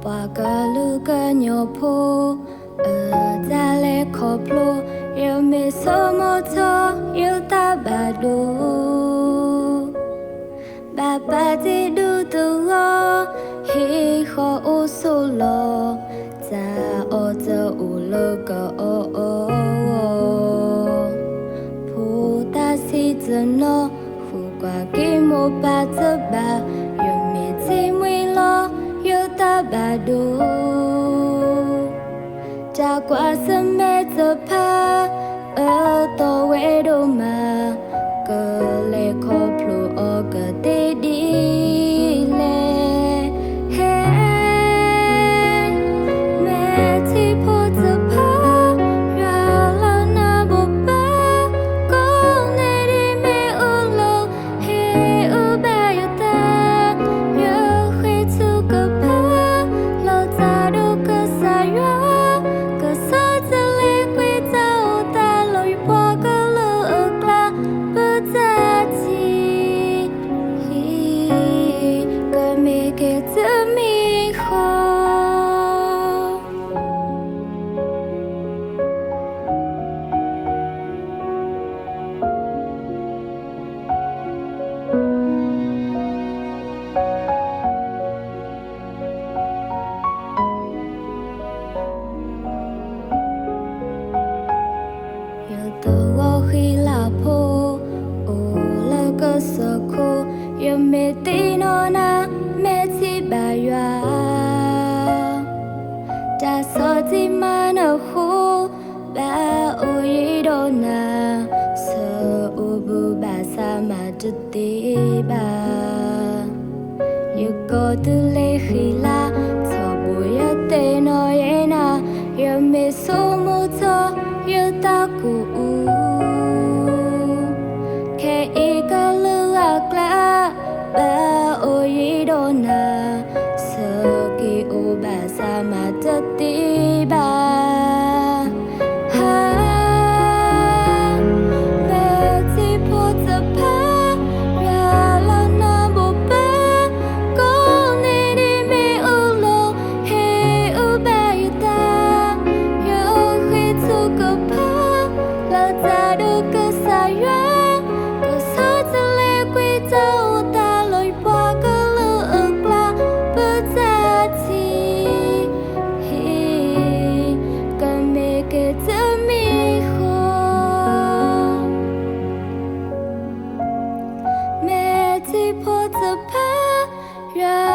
qua cờ lư cờ nhỏ phố ra lẽ khó plo yêu mê sơ mô cho yêu ta bà đô bà ti đu tu lo hi khó ô sô lo ra ô giờ u lơ cờ ô phụ ta si giờ nó phụ qua kim mô ba giờ ba yêu mê chi mùi lo yêu ta bà đô cha qua sân mê giờ pa to quê đô mà cờ lê khó plu ô cờ tê đi lê hè mẹ chỉ po giờ pa ra la na bộ ba con này đi mẹ ô lô hè ô ba yêu ta nhớ khi chú cờ pa lo ta đâu cờ xa yo cờ xa giờ lê quê ta ta lối qua cờ lơ cla bơ ta chi cờ mẹ kể chữ mi khó yêu tao khi là po ô là cơ sở khô yêu mẹ tí nó na mẹ chỉ bà yoa cha sợ chỉ mà nó khô ba ô yi đồ na sợ ô bu bà sa mà chút tí bà yêu có tư lệ khi la cho bùi ở tê nói na yêu mẹ số mô cho yêu ta cụ khe y ca lư ạc la ba ô yi đồ na sợ kỳ ô bà sa mà chất tí bà ha mẹ chỉ po giờ pa ra la na bộ ba con này đi mẹ ô lô he ô ba yêu ta nhớ khi chú cờ pa là ta đâu cờ xa yo cờ xa giờ lê quê ta ta lối qua cờ lơ cla bơ ta chi cờ mẹ kể chữ mi khó mẹ chỉ po giờ pa ra